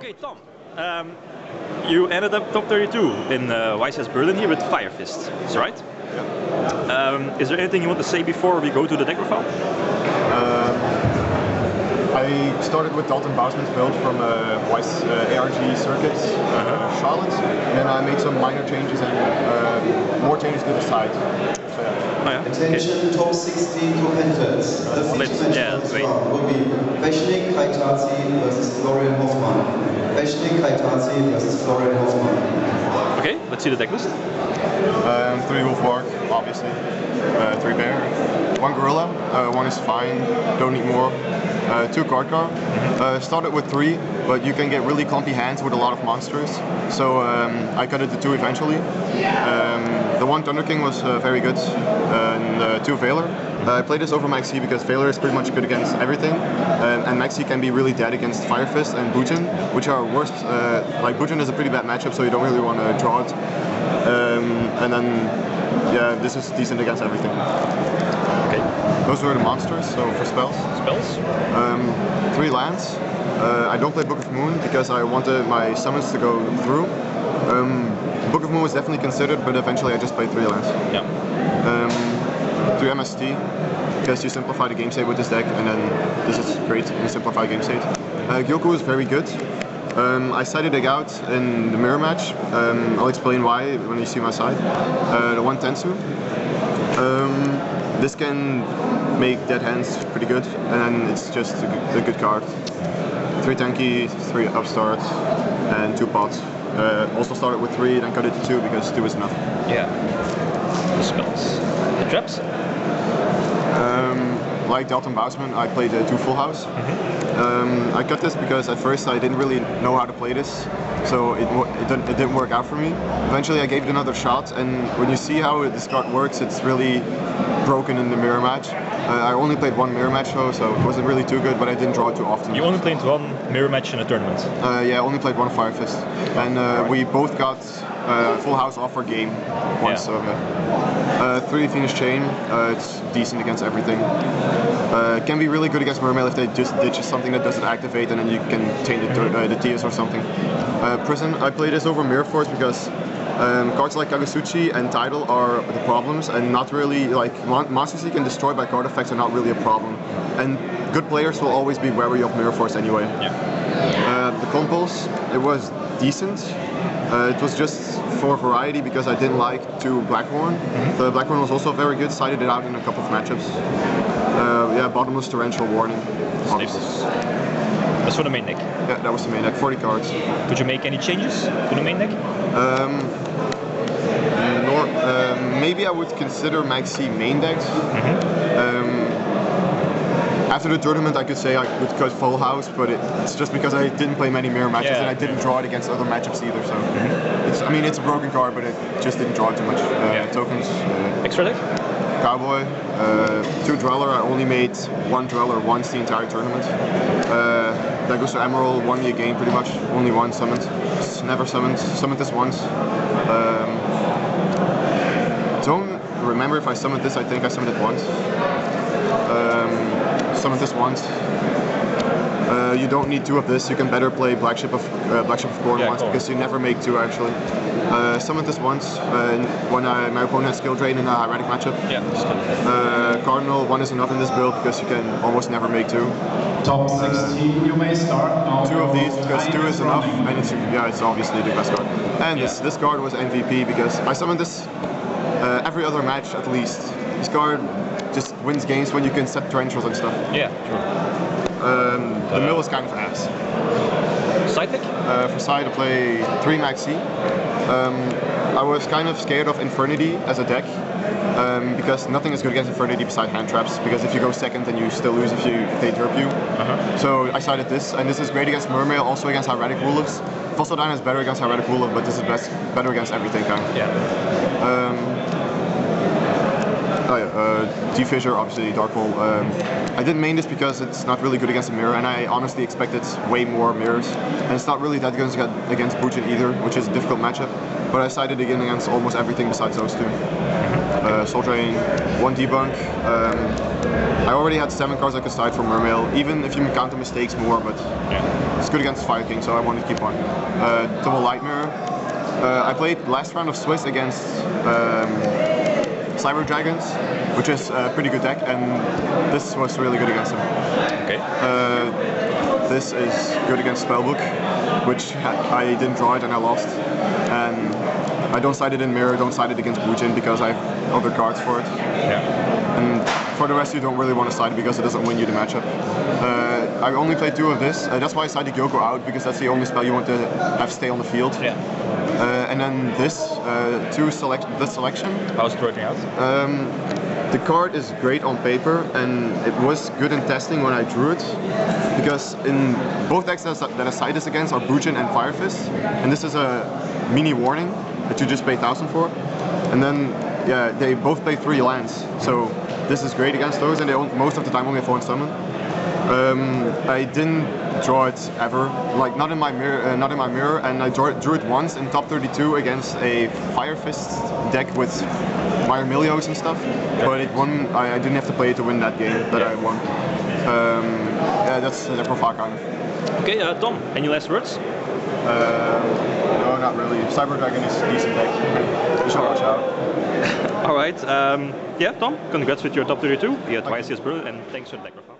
Okay, Tom, you ended up top 32 in YCS Berlin here with Fire Fist, is that right? Yeah. Is there anything you want to say before we go to the deck profile? I started with Dalton Bousman's build from ARG Circuits, Charlotte, and I made some minor changes and more changes to the side. So, yeah. Oh, yeah. Attention, okay. Top 16 competitors. The feature match will be Bechnik Kaitazi versus Florian Hoffmann. Bechnik Kaitazi versus Florian Hoffmann. Okay, let's see the deck list. 3 Wolf Warg, obviously. 3 Bear. 1 Gorilla. 1 is fine, don't need more. 2 card car. Started with 3, but you can get really clumpy hands with a lot of monsters. So I cut it to 2 eventually. The 1 Thunder King was very good, and 2 Veiler. I played this over Maxi because Veiler is pretty much good against everything, and Maxi can be really dead against Fire Fist and Bujin, which are worst. Like Bujin is a pretty bad matchup, so you don't really want to draw it. And then, yeah, this is decent against everything. Okay. Those were the monsters. So for spells. Spells. 3 lands. I don't play Book of Moon because I wanted my summons to go through. Book of Moon was definitely considered, but eventually I just played 3 lands. Yeah. 3 MST, because you simplify the game state with this deck, and then this is great, you simplify game state. Gyoku is very good. I sided it out in the mirror match. I'll explain why when you see my side. The 1 Tensu. This can make dead hands pretty good, and then it's just a good card. 3 Tanky, 3 Upstart, and 2 Pot. Also started with 3, then cut it to 2 because 2 is enough. Yeah. The spells. The traps? Like Dalton Bousman, I played 2 Full House. I cut this because at first I didn't really know how to play this, so it didn't work out for me. Eventually I gave it another shot, and when you see how this card works, it's really broken in the mirror match. I only played 1 mirror match though, so it wasn't really too good, but I didn't draw it too often. You only played 1 mirror match in a tournament? Yeah, I only played 1 Fire Fist. And we both got Full House offer game once. Yeah. So, 3 Phoenix Chain, it's decent against everything. It can be really good against Mermail if they just ditch something that doesn't activate, and then you can change the TS or something. Prison, I play this over Mirror Force because cards like Kagutsuchi and Tidal are the problems, and not really, like, monsters you can destroy by card effects are not really a problem. And good players will always be wary of Mirror Force anyway. Yeah. The Compulse, it was decent. It was just for variety because I didn't like 2 Blackhorn. The Blackhorn was also very good, sided it out in a couple of matchups. Yeah, Bottomless Torrential Warning. Staples. That's for the main deck? Yeah, that was the main deck, 40 cards. Could you make any changes to the main deck? Maybe I would consider Maxi main decks. After the tournament I could say I would cut Full House, but it's just because I didn't play many mirror matches, and I didn't draw it against other matchups either, so I mean, it's a broken card, but it just didn't draw too much. Tokens. Extra deck? Cowboy, 2 Dweller. I only made 1 Dweller once the entire tournament. That goes to Emerald, won me a game pretty much, only 1 summoned. Never summoned this once. Don't remember if I summoned this, I think I summoned it once. Summoned this once. You don't need 2 of this, you can better play Black Ship of Corn once, because you never make 2 actually. Summoned this once when my opponent had skill drain in a hieratic matchup. Yeah. Cardinal, 1 is enough in this build because you can almost never make 2. Top 16, you may start now. 2 of these because 2 is enough, and it's obviously the best card. And this card was MVP because I summoned this every other match at least. This card just wins games when you can set torrentials and stuff. Yeah, true. The mill is kind of ass. Side deck? For side I play 3 Maxi. I was kind of scared of Infernity as a deck, because nothing is good against Infernity besides hand traps, because if you go second then you still lose if they derp you. So I sided this, and this is great against Mermail, also against hieratic Rulers. Fossildyne is better against hieratic Ruler, but this is better against everything kind of. Yeah. T-Fissure, obviously Darkfall. I didn't main this because it's not really good against a mirror, and I honestly expected way more mirrors. And it's not really that good against Bujin either, which is a difficult matchup. But I sided again against almost everything besides those 2. Soul Drain, 1 debunk. I already had 7 cards I could side from Mermail, even if you count the mistakes more, but it's good against Fire King, so I wanted to keep on. Double Light Mirror. I played last round of Swiss against Cyber Dragons, which is a pretty good deck, and this was really good against him. Okay. This is good against Spellbook, which I didn't draw it and I lost. And I don't side it in Mirror, don't side it against Bujin because I have other cards for it. Yeah. And for the rest you don't really want to side it because it doesn't win you the matchup. I only played 2 of this, that's why I sided Gyoko out, because that's the only spell you want to have stay on the field. Yeah. And then this, this selection. How's it working out? The card is great on paper, and it was good in testing when I drew it, because in both decks that I side this against are Bujin and Fire Fist, and this is a mini warning that you just pay 1,000 for, and then yeah, they both play 3 lands, so this is great against those, and they most of the time only have 1 summon. I didn't draw it ever, like not in my mirror, and I drew it once in top 32 against a Fire Fist deck with Myrmilios and stuff, but it won. I didn't have to play it to win that game that I won. Yeah, that's the profile kind of. Okay, Tom, any last words? No, not really. Cyber Dragon is a decent deck. You should watch out. Alright, yeah, Tom, congrats with your top 32 here at YCS Berlin, and thanks for the deck profile.